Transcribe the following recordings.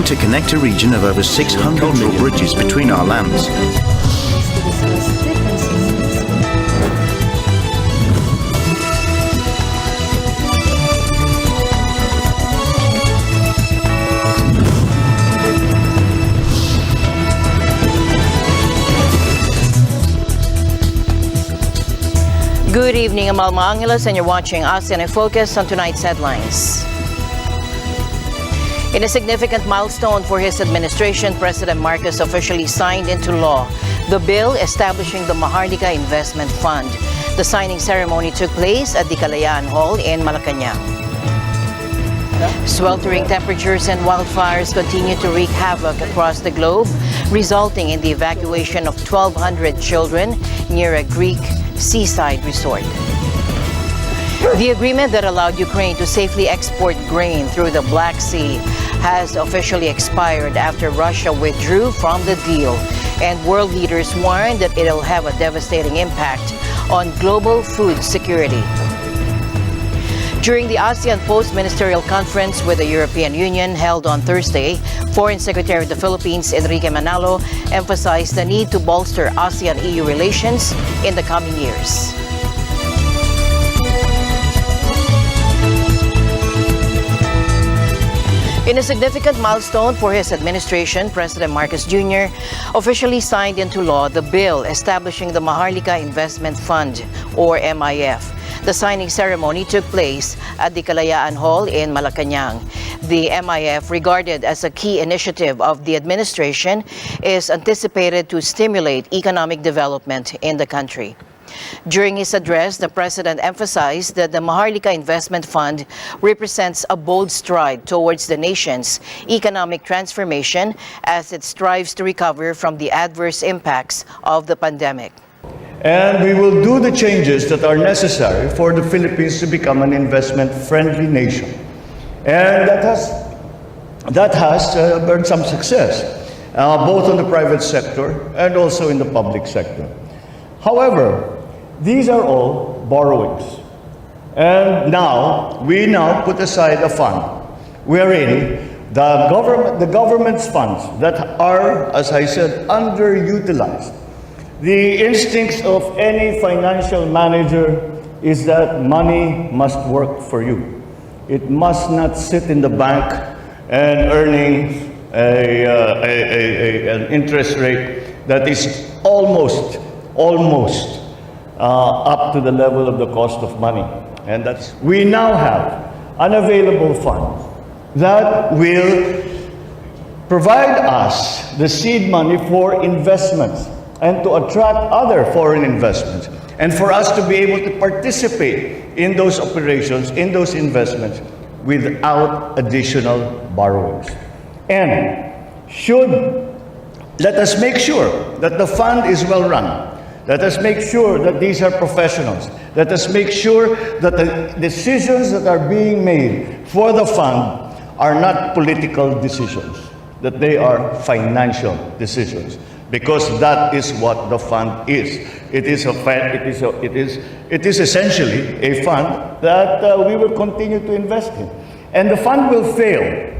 aiming to connect a region of over 600 cultural bridges between our lands. Good evening, I'm Alma Angeles, and you're watching ASEAN in Focus on tonight's headlines. In a significant milestone for his administration, President Marcos officially signed into law the bill establishing the Maharlika Investment Fund. The signing ceremony took place at the Kalayaan Hall in Malacanang. Sweltering temperatures and wildfires continue to wreak havoc across the globe, resulting in the evacuation of 1,200 children near a Greek seaside resort. The agreement that allowed Ukraine to safely export grain through the Black Sea has officially expired after Russia withdrew from the deal, and world leaders warned that it'll have a devastating impact on global food security. During the ASEAN Post-Ministerial Conference with the European Union held on Thursday, Foreign Secretary of the Philippines, Enrique Manalo, emphasized the need to bolster ASEAN-EU relations in the coming years. In a significant milestone for his administration, President Marcos Jr. officially signed into law the bill establishing the Maharlika Investment Fund, or MIF. The signing ceremony took place at the Kalayaan Hall in Malacanang. The MIF, regarded as a key initiative of the administration, is anticipated to stimulate economic development in the country. During his address, the president emphasized that the Maharlika Investment Fund represents a bold stride towards the nation's economic transformation as it strives to recover from the adverse impacts of the pandemic. And we will do the changes that are necessary for the Philippines to become an investment-friendly nation. And that has earned some success, both in the private sector and also in the public sector. However, these are all borrowings. And we now put aside a fund wherein the government's funds that are, as I said, underutilized. The instincts of any financial manager is that money must work for you. It must not sit in the bank and earning an interest rate that is almost up to the level of the cost of money. And we now have an available fund that will provide us the seed money for investments and to attract other foreign investments, and for us to be able to participate in those operations, in those investments, without additional borrowings. And let us make sure that the fund is well run. Let us make sure that these are professionals. Let us make sure that the decisions that are being made for the fund are not political decisions, that they are financial decisions. Because that is what the fund is. It is essentially a fund that we will continue to invest in. And the fund will fail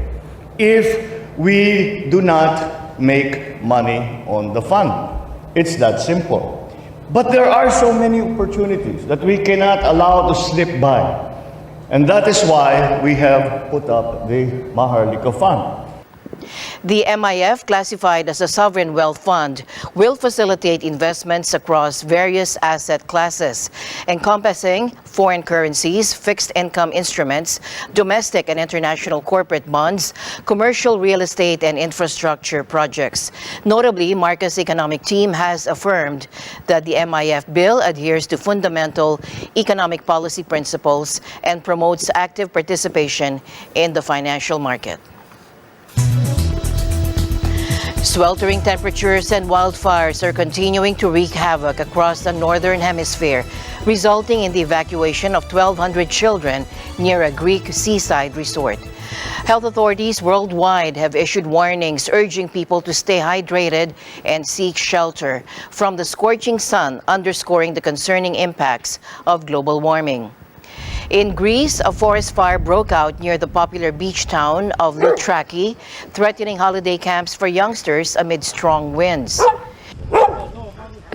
if we do not make money on the fund. It's that simple. But there are so many opportunities that we cannot allow to slip by. And that is why we have put up the Maharlika Fund. The MIF, classified as a sovereign wealth fund, will facilitate investments across various asset classes, encompassing foreign currencies, fixed income instruments, domestic and international corporate bonds, commercial real estate, and infrastructure projects. Notably, Marcos' economic team has affirmed that the MIF bill adheres to fundamental economic policy principles and promotes active participation in the financial market. Sweltering temperatures and wildfires are continuing to wreak havoc across the northern hemisphere, resulting in the evacuation of 1,200 children near a Greek seaside resort. Health authorities worldwide have issued warnings urging people to stay hydrated and seek shelter from the scorching sun, underscoring the concerning impacts of global warming. In Greece, a forest fire broke out near the popular beach town of Loutraki, threatening holiday camps for youngsters amid strong winds.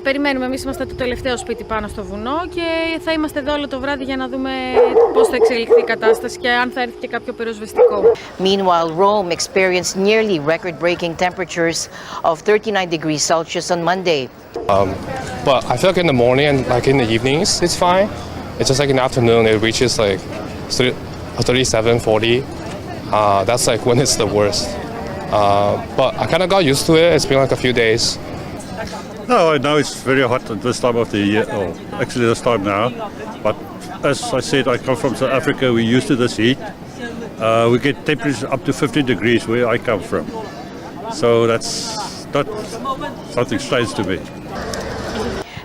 Περιμένουμε, εμείς είμαστε το τελευταίο σπίτι πάνω στο βουνό και θα είμαστε εδώ όλο το βράδυ για να δούμε πώς θα εξελιχθεί η κατάσταση και αν θα έρθει και κάποιο πυροσβεστικό. Meanwhile, Rome experienced nearly record-breaking temperatures of 39 degrees Celsius on Monday. But I feel like in the morning and like in the evenings, it's fine. It's just like in the afternoon, it reaches like 37, 40. That's like when it's the worst. But I kind of got used to it. It's been like a few days. No, I know it's very hot at this time of the year, or actually this time now. But as I said, I come from South Africa, we're used to this heat. We get temperatures up to 50 degrees where I come from. So that's not something strange to me.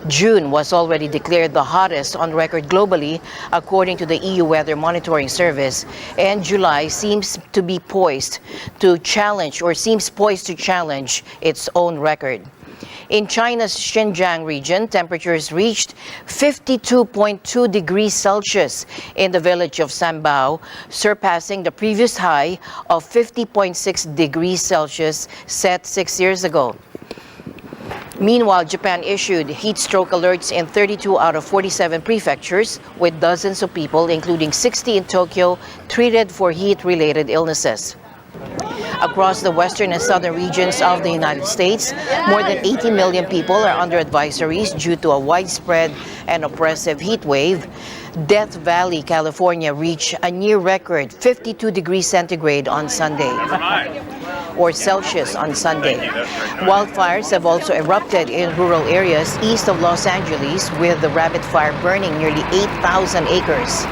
June was already declared the hottest on record globally, according to the EU Weather Monitoring Service, and July seems poised to challenge its own record. In China's Xinjiang region, temperatures reached 52.2 degrees Celsius in the village of Sanbao, surpassing the previous high of 50.6 degrees Celsius set 6 years ago. Meanwhile, Japan issued heat stroke alerts in 32 out of 47 prefectures, with dozens of people, including 60 in Tokyo, treated for heat-related illnesses. Across the western and southern regions of the United States, more than 80 million people are under advisories due to a widespread and oppressive heat wave. Death Valley, California reached a near record 52 degrees centigrade on Sunday, or Celsius on Sunday. Wildfires have also erupted in rural areas east of Los Angeles, with the Rabbit Fire burning nearly 8,000 acres.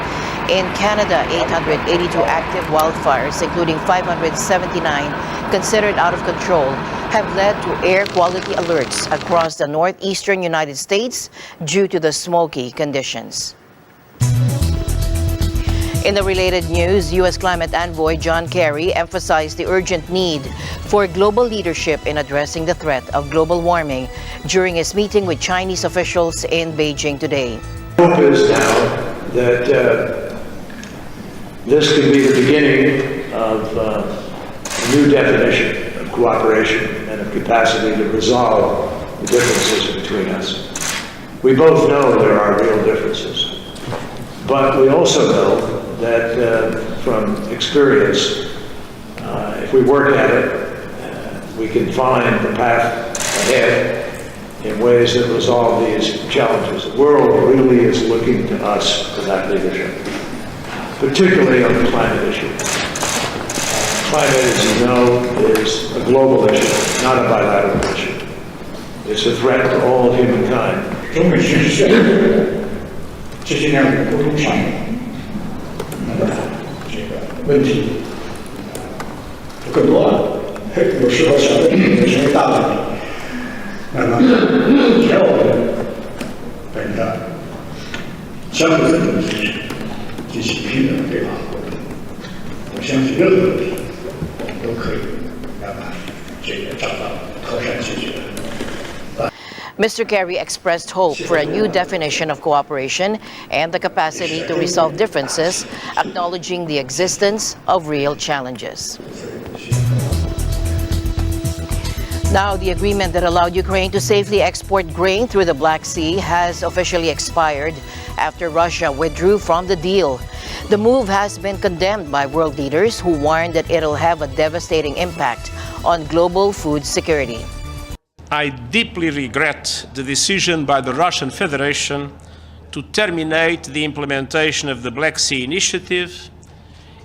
In Canada, 882 active wildfires, including 579 considered out of control, have led to air quality alerts across the northeastern United States due to the smoky conditions. In the related news, U.S. climate envoy John Kerry emphasized the urgent need for global leadership in addressing the threat of global warming during his meeting with Chinese officials in Beijing today. Hope is now that this could be the beginning of a new definition of cooperation and of capacity to resolve the differences between us. We both know there are real differences, but we also know that from experience, if we work at it, we can find the path ahead in ways that resolve these challenges. The world really is looking to us for that leadership, particularly on the climate issue. Climate, as you know, is a global issue, not a bilateral issue. It's a threat to all humankind. 中美形势下，这些年我们沟通上面，这个问题更多了，有时候小问题变成大问题。那么，只要我们本着相互尊重的精神，进行平等的对话沟通，我相信任何问题我们都可以让它找到妥善解决的。 Mr. Kerry expressed hope for a new definition of cooperation and the capacity to resolve differences, acknowledging the existence of real challenges. Now, the agreement that allowed Ukraine to safely export grain through the Black Sea has officially expired after Russia withdrew from the deal. The move has been condemned by world leaders who warned that it'll have a devastating impact on global food security. I deeply regret the decision by the Russian Federation to terminate the implementation of the Black Sea Initiative,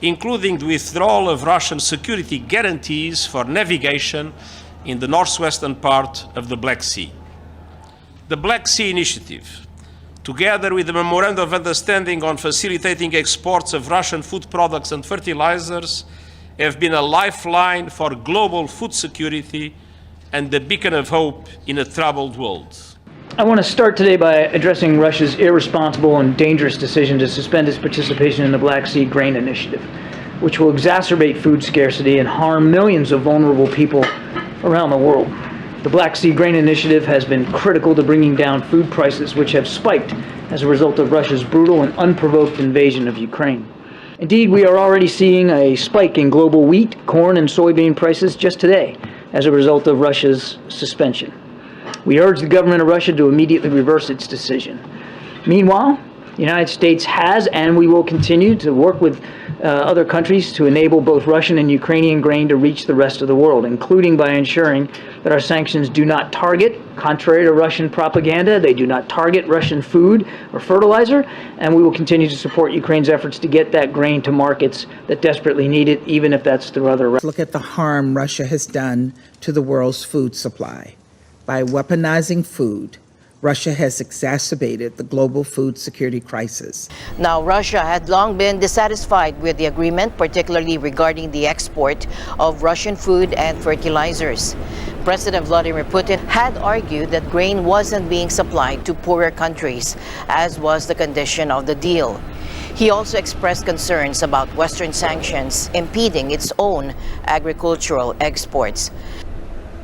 including the withdrawal of Russian security guarantees for navigation in the northwestern part of the Black Sea. The Black Sea Initiative, together with the Memorandum of Understanding on facilitating exports of Russian food products and fertilizers, have been a lifeline for global food security and the beacon of hope in a troubled world. I want to start today by addressing Russia's irresponsible and dangerous decision to suspend its participation in the Black Sea Grain Initiative, which will exacerbate food scarcity and harm millions of vulnerable people around the world. The Black Sea Grain Initiative has been critical to bringing down food prices, which have spiked as a result of Russia's brutal and unprovoked invasion of Ukraine. Indeed, we are already seeing a spike in global wheat, corn, and soybean prices just today as a result of Russia's suspension. We urge the government of Russia to immediately reverse its decision. Meanwhile, the United States has and we will continue to work with other countries to enable both Russian and Ukrainian grain to reach the rest of the world, including by ensuring that our sanctions do not target, contrary to Russian propaganda, they do not target Russian food or fertilizer, and we will continue to support Ukraine's efforts to get that grain to markets that desperately need it, even if that's through other routes. Look at the harm Russia has done to the world's food supply. By weaponizing food, Russia has exacerbated the global food security crisis. Now, Russia had long been dissatisfied with the agreement, particularly regarding the export of Russian food and fertilizers. President Vladimir Putin had argued that grain wasn't being supplied to poorer countries, as was the condition of the deal. He also expressed concerns about Western sanctions impeding its own agricultural exports.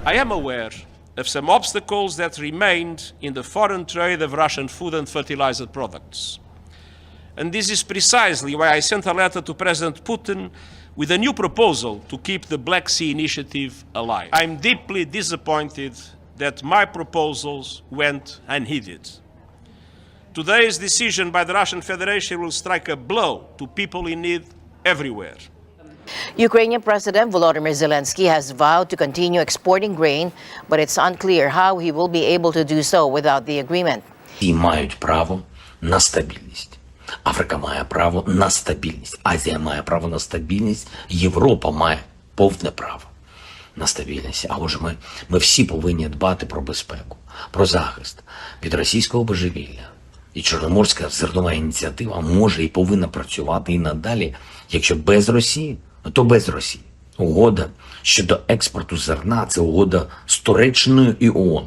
I am aware of some obstacles that remained in the foreign trade of Russian food and fertilizer products. And this is precisely why I sent a letter to President Putin with a new proposal to keep the Black Sea Initiative alive. I'm deeply disappointed that my proposals went unheeded. Today's decision by the Russian Federation will strike a blow to people in need everywhere. Ukrainian President Volodymyr Zelensky has vowed to continue exporting grain, but it's unclear how he will be able to do so without the agreement. Ті мають право на стабільність. Африка має право на стабільність. Азія має право на стабільність. Європа має повне право на стабільність. А отже, ми всі повинні дбати про безпеку, про захист від російського божевілля. І Чорноморська зернова ініціатива може і повинна працювати і надалі, якщо без Росії, то без Росії. Угода щодо експорту зерна – це угода з Туреччиною і ООН.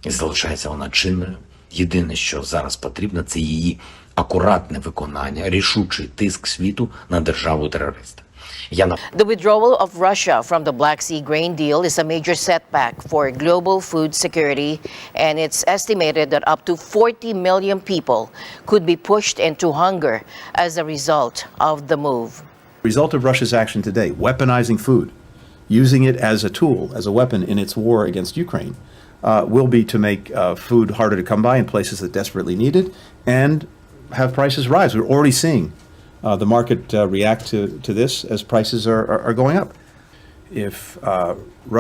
І залишається вона чинною. Єдине, що зараз потрібно, це її акуратне виконання, рішучий тиск світу на державу-терориста. The withdrawal of Russia from the Black Sea grain deal is a major setback for global food security, and it's estimated that up to 40 million people could be pushed into hunger as a result of the move. The result of Russia's action today, weaponizing food, using it as a tool, as a weapon in its war against Ukraine, will be to make food harder to come by in places that desperately need it and have prices rise. We're already seeing the market react to this as prices are going up. If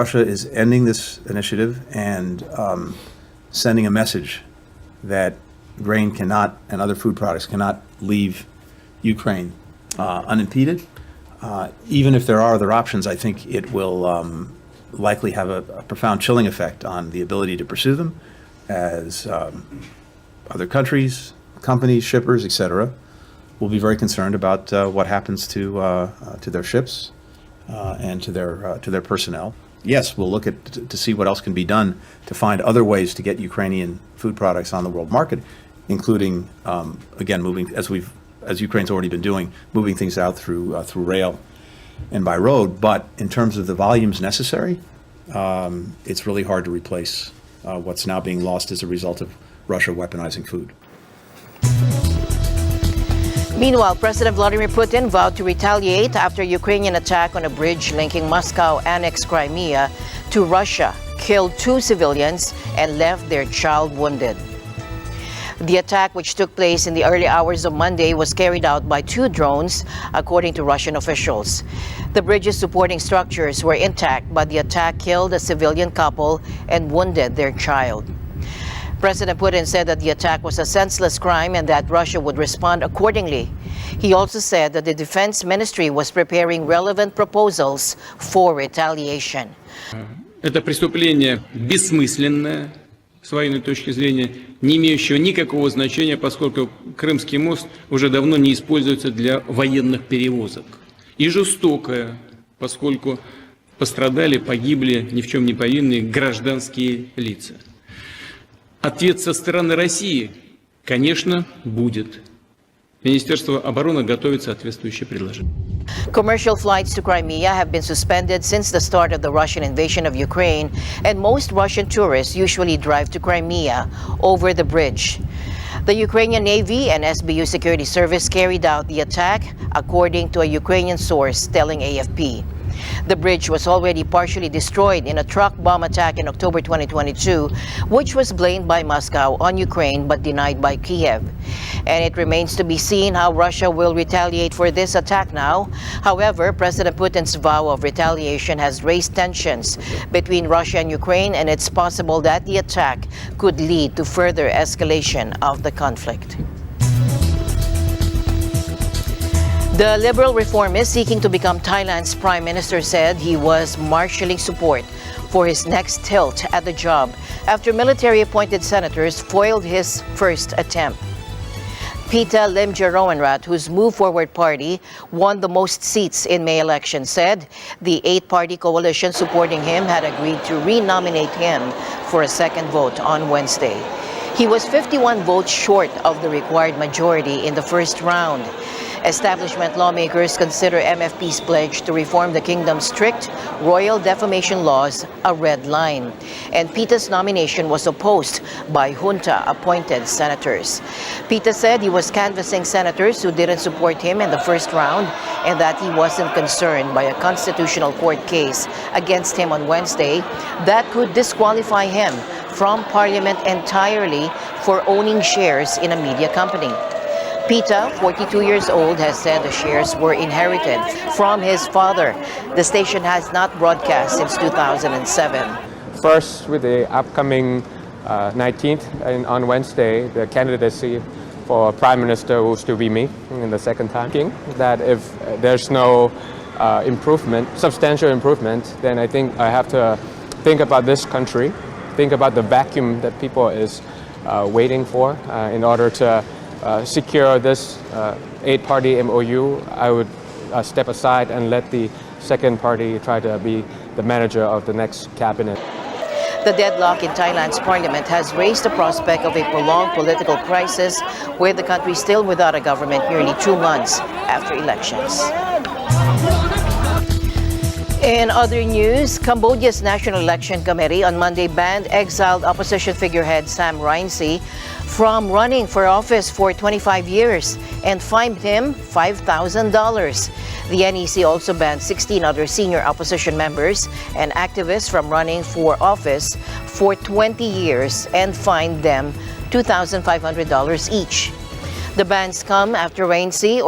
Russia is ending this initiative and sending a message that grain cannot and other food products cannot leave Ukraine unimpeded, even if there are other options, I think it will likely have a profound chilling effect on the ability to pursue them as other countries, companies, shippers, etc., will be very concerned about what happens to their ships and to their personnel. Yes, we'll look to see what else can be done to find other ways to get Ukrainian food products on the world market, including again moving as Ukraine's already been doing, moving things out through rail and by road. But in terms of the volumes necessary, it's really hard to replace what's now being lost as a result of Russia weaponizing food. Meanwhile, President Vladimir Putin vowed to retaliate after Ukrainian attack on a bridge linking Moscow-annexed Crimea to Russia killed 2 civilians and left their child wounded. The attack, which took place in the early hours of Monday, was carried out by 2 drones, according to Russian officials. The bridge's supporting structures were intact, but the attack killed a civilian couple and wounded their child. President Putin said that the attack was a senseless crime and that Russia would respond accordingly. He also said that the Defense Ministry was preparing relevant proposals for retaliation. Это преступление бессмысленное, с военной точки зрения, не имеющего никакого значения, поскольку Крымский мост уже давно не используется для военных перевозок. И жестокое, поскольку пострадали, погибли ни в чем не повинные гражданские лица. Ответ со стороны России, конечно, будет. Министерство обороны готовит соответствующее предложение. Commercial flights to Crimea have been suspended since the start of the Russian invasion of Ukraine, and most Russian tourists usually drive to Crimea over the bridge. The Ukrainian Navy and SBU Security Service carried out the attack, according to a Ukrainian source telling AFP. The bridge was already partially destroyed in a truck bomb attack in October 2022, which was blamed by Moscow on Ukraine but denied by Kiev. And it remains to be seen how Russia will retaliate for this attack now. However, President Putin's vow of retaliation has raised tensions between Russia and Ukraine, and it's possible that the attack could lead to further escalation of the conflict. The liberal reformist seeking to become Thailand's prime minister said he was marshalling support for his next tilt at the job after military-appointed senators foiled his first attempt. Pita Limjaroenrat, whose Move Forward party won the most seats in May election, said the 8-party coalition supporting him had agreed to re-nominate him for a second vote on Wednesday. He was 51 votes short of the required majority in the first round. Establishment lawmakers consider MFP's pledge to reform the kingdom's strict royal defamation laws a red line. And Pita's nomination was opposed by junta-appointed senators. Pita said he was canvassing senators who didn't support him in the first round and that he wasn't concerned by a constitutional court case against him on Wednesday that could disqualify him from parliament entirely for owning shares in a media company. Pita, 42 years old, has said the shares were inherited from his father. The station has not broadcast since 2007. First, with the upcoming 19th and on Wednesday, the candidacy for Prime Minister will still be me in the second time. That if there's no improvement, substantial improvement, then I think I have to think about this country, think about the vacuum that people is waiting for in order to secure this 8-party MOU. I would step aside and let the second party try to be the manager of the next cabinet. The deadlock in Thailand's parliament has raised the prospect of a prolonged political crisis, with the country still without a government nearly 2 months after elections. In other news, Cambodia's National Election Committee on Monday banned exiled opposition figurehead Sam Rainsy from running for office for 25 years and fined him $5,000. The NEC also banned 16 other senior opposition members and activists from running for office for 20 years and fined them $2,500 each. The bans come after Rainsy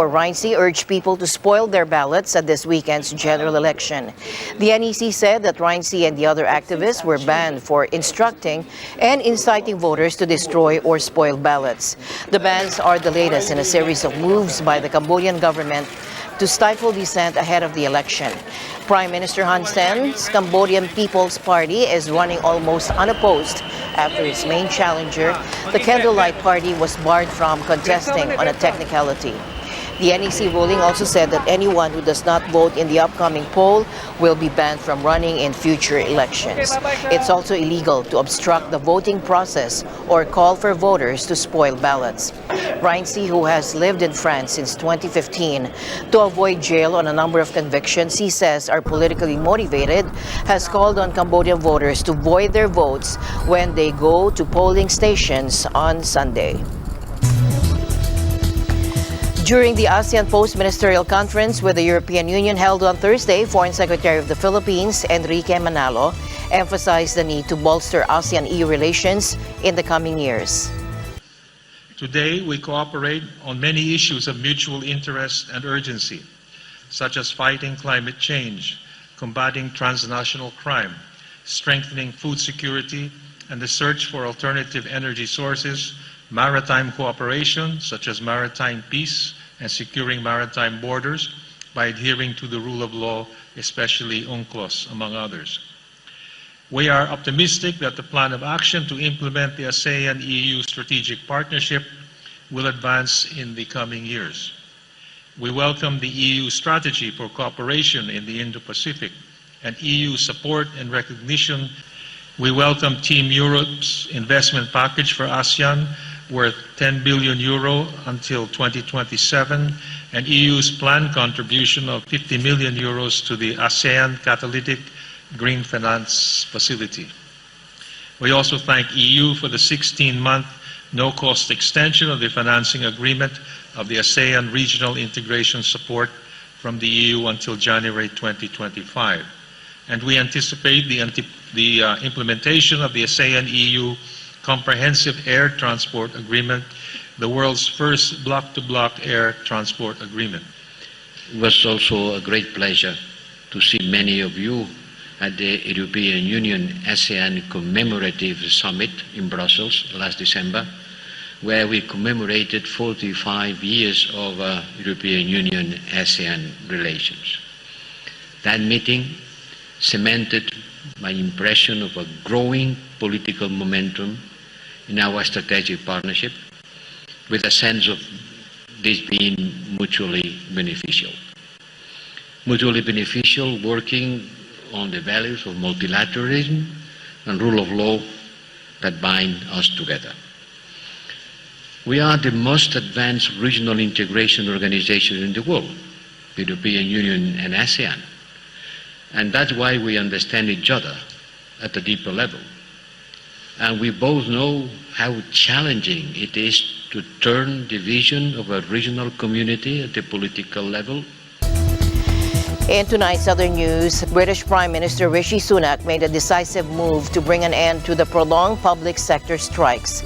urged people to spoil their ballots at this weekend's general election. The NEC said that Rainsy and the other activists were banned for instructing and inciting voters to destroy or spoil ballots. The bans are the latest in a series of moves by the Cambodian government to stifle dissent ahead of the election. Prime Minister Hun Sen's Cambodian People's Party is running almost unopposed after its main challenger, the Candlelight Party, was barred from contesting on a technicality. The NEC ruling also said that anyone who does not vote in the upcoming poll will be banned from running in future elections. It's also illegal to obstruct the voting process or call for voters to spoil ballots. Rainsy, who has lived in France since 2015 to avoid jail on a number of convictions he says are politically motivated, has called on Cambodian voters to void their votes when they go to polling stations on Sunday. During the ASEAN Post-Ministerial Conference with the European Union held on Thursday, Foreign Secretary of the Philippines, Enrique Manalo, emphasized the need to bolster ASEAN-EU relations in the coming years. Today, we cooperate on many issues of mutual interest and urgency, such as fighting climate change, combating transnational crime, strengthening food security and the search for alternative energy sources, maritime cooperation, such as maritime peace and securing maritime borders by adhering to the rule of law, especially UNCLOS, among others. We are optimistic that the plan of action to implement the ASEAN-EU strategic partnership will advance in the coming years. We welcome the EU strategy for cooperation in the Indo-Pacific and EU support and recognition. We welcome Team Europe's investment package for ASEAN worth €10 billion until 2027, and EU's planned contribution of €50 million to the ASEAN Catalytic Green Finance Facility. We also thank EU for the 16-month no-cost extension of the financing agreement of the ASEAN Regional Integration Support from the EU until January 2025. And we anticipate the implementation of the ASEAN-EU Comprehensive Air Transport Agreement, the world's first block-to-block air transport agreement. It was also a great pleasure to see many of you at the European Union ASEAN Commemorative Summit in Brussels last December, where we commemorated 45 years of European Union ASEAN relations. That meeting cemented my impression of a growing political momentum in our strategic partnership, with a sense of this being mutually beneficial. Mutually beneficial, working on the values of multilateralism and rule of law that bind us together. We are the most advanced regional integration organization in the world, the European Union and ASEAN. And that's why we understand each other at a deeper level. And we both know how challenging it is to turn the vision of a regional community at the political level. In tonight's other news, British Prime Minister Rishi Sunak made a decisive move to bring an end to the prolonged public sector strikes.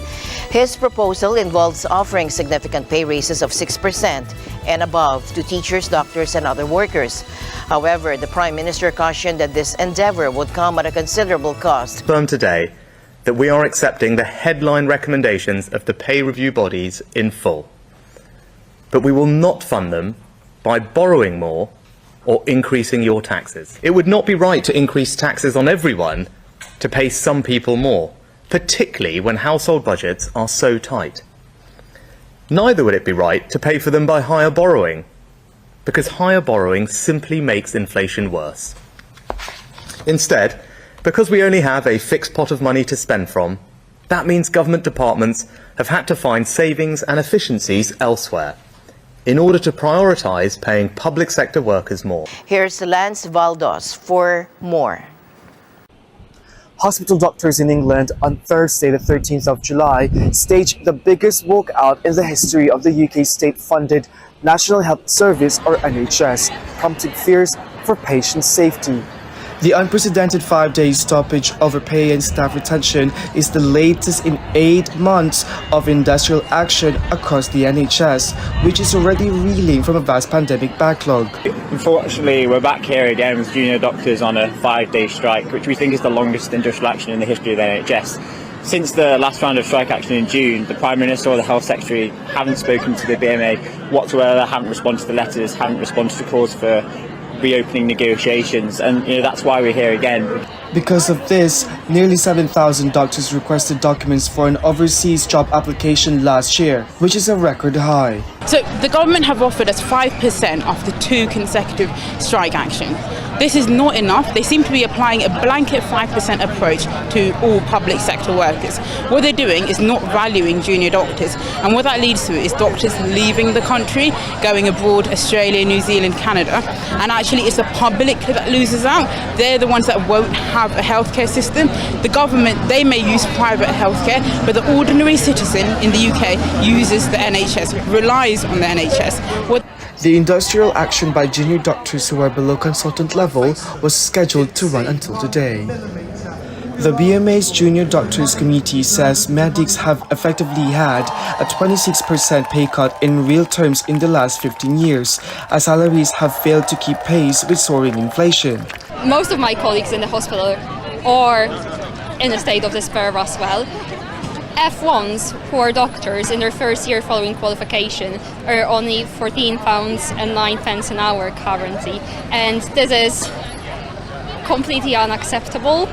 His proposal involves offering significant pay raises of 6% and above to teachers, doctors, and other workers. However, the Prime Minister cautioned that this endeavor would come at a considerable cost. Confirmed today that we are accepting the headline recommendations of the pay review bodies in full. But we will not fund them by borrowing more or increasing your taxes. It would not be right to increase taxes on everyone to pay some people more, particularly when household budgets are so tight. Neither would it be right to pay for them by higher borrowing, because higher borrowing simply makes inflation worse. Instead, because we only have a fixed pot of money to spend from, that means government departments have had to find savings and efficiencies elsewhere in order to prioritise paying public sector workers more. Here's Lance Valdos for more. Hospital doctors in England on Thursday, the 13th of July, staged the biggest walkout in the history of the UK state-funded National Health Service, or NHS, prompting fears for patient safety. The unprecedented 5-day stoppage over pay and staff retention is the latest in 8 months of industrial action across the NHS, which is already reeling from a vast pandemic backlog. Unfortunately, we're back here again with junior doctors on a 5-day strike, which we think is the longest industrial action in the history of the NHS. Since the last round of strike action in June, the Prime Minister or the Health Secretary haven't spoken to the BMA whatsoever, haven't responded to the letters, haven't responded to calls for reopening negotiations, and that's why we're here again. Because of this, nearly 7,000 doctors requested documents for an overseas job application last year, which is a record high. So the government have offered us 5% after 2 consecutive strike action. This is not enough. They seem to be applying a blanket 5% approach to all public sector workers. What they're doing is not valuing junior doctors, and what that leads to is doctors leaving the country, going abroad, Australia, New Zealand, Canada, and actually it's the public that loses out. They're the ones that won't have a healthcare system. The government, they may use private healthcare, but the ordinary citizen in the UK uses the NHS, relies on the NHS. The industrial action by junior doctors who are below consultant level was scheduled to run until today. The BMA's Junior Doctors Committee says medics have effectively had a 26% pay cut in real terms in the last 15 years, as salaries have failed to keep pace with soaring inflation. Most of my colleagues in the hospital are in a state of despair as well. F1s who are doctors in their first year following qualification are only £14.09 an hour currently, and this is completely unacceptable.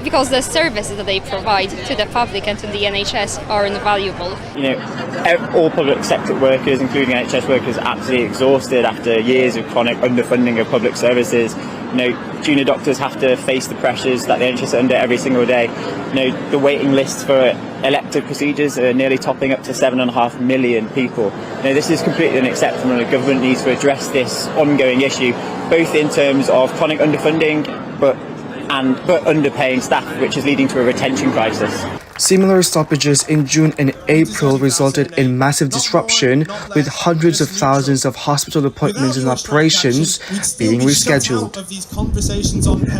because the services that they provide to the public and to the NHS are invaluable. You know, all public sector workers, including NHS workers, are absolutely exhausted after years of chronic underfunding of public services. You know, junior doctors have to face the pressures that the NHS are under every single day. You know, the waiting lists for elective procedures are nearly topping up to 7.5 million people. You know, this is completely unacceptable, and the government needs to address this ongoing issue, both in terms of chronic underfunding, but underpaying staff, which is leading to a retention crisis. Similar stoppages in June and April resulted in massive disruption, with hundreds of thousands of hospital appointments and operations being rescheduled.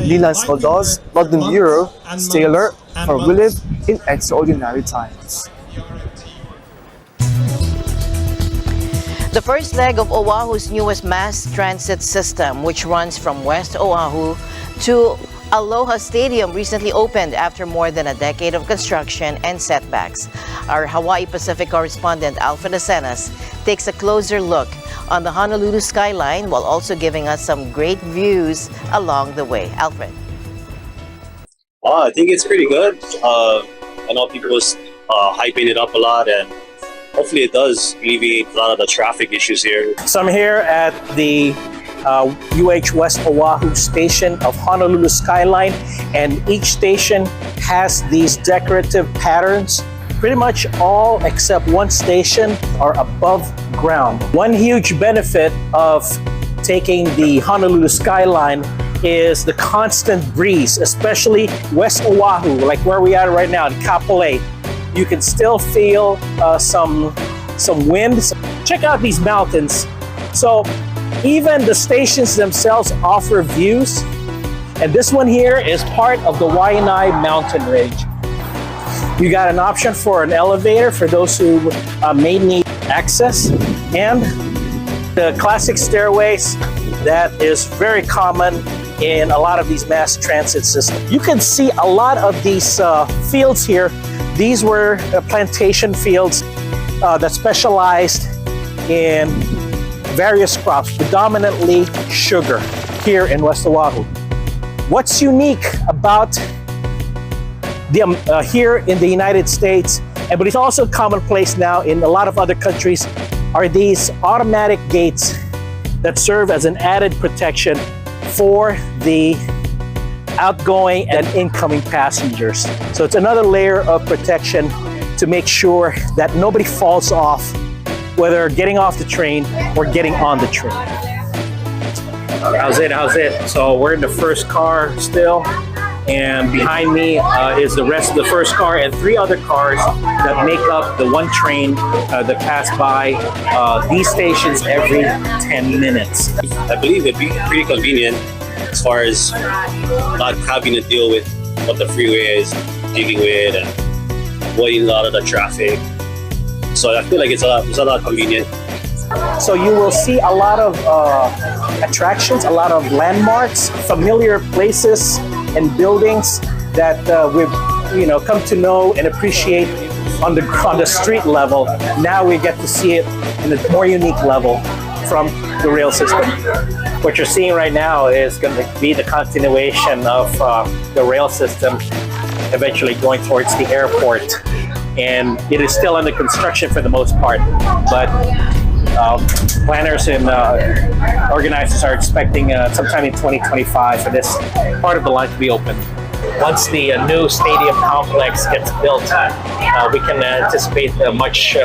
Lilan Soldoz, London Bureau, stay alert, for we live in extraordinary times. The first leg of Oahu's newest mass transit system, which runs from West Oahu to Aloha Stadium, recently opened after more than a decade of construction and setbacks. Our Hawaii Pacific correspondent Alfred Asenas takes a closer look on the Honolulu skyline while also giving us some great views along the way. Alfred. I think it's pretty good. I know people are hyping it up a lot, and hopefully it does alleviate a lot of the traffic issues here. So I'm here at the UH West Oahu station of Honolulu skyline, and each station has these decorative patterns. Pretty much all except one station are above ground. One huge benefit of taking the Honolulu skyline is the constant breeze, especially West Oahu, like where we are right now in Kapolei. You can still feel some wind. Check out these mountains. So even the stations themselves offer views, and this one here is part of the Waianae mountain range. You got an option for an elevator for those who may need access, and the classic stairways that is very common in a lot of these mass transit systems. You can see a lot of these fields here. These were plantation fields that specialized in various crops, predominantly sugar, here in West Oahu. What's unique about here in the United States, but it's also commonplace now in a lot of other countries, are these automatic gates that serve as an added protection for the outgoing and incoming passengers. So it's another layer of protection to make sure that nobody falls off, whether getting off the train or getting on the train. How's it? So we're in the first car still, and behind me is the rest of the first car and 3 other cars that make up the one train that pass by these stations every 10 minutes. I believe it'd be pretty convenient as far as not having to deal with what the freeway is dealing with and avoiding a lot of the traffic. So I feel like it's a lot convenient. So you will see a lot of attractions, a lot of landmarks, familiar places and buildings that we've come to know and appreciate on the street level. Now we get to see it in a more unique level from the rail system. What you're seeing right now is going to be the continuation of the rail system, eventually going towards the airport. And it is still under construction for the most part, but planners and organizers are expecting sometime in 2025 for this part of the line to be open. Once the new stadium complex gets built, we can anticipate a much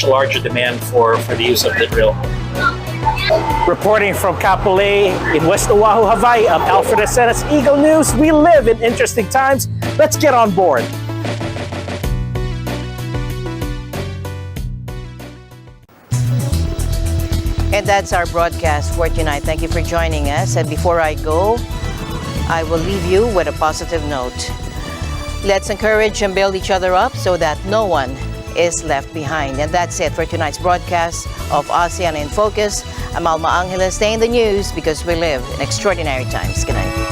larger demand for the use of the rail. Reporting from Kapolei in West Oahu, Hawaii, I'm Alfred Asenas, Eagle News. We live in interesting times. Let's get on board. And that's our broadcast for tonight. Thank you for joining us. And before I go, I will leave you with a positive note. Let's encourage and build each other up so that no one is left behind. And that's it for tonight's broadcast of ASEAN in Focus. I'm Alma Angeles, stay in the news because we live in extraordinary times. Good night.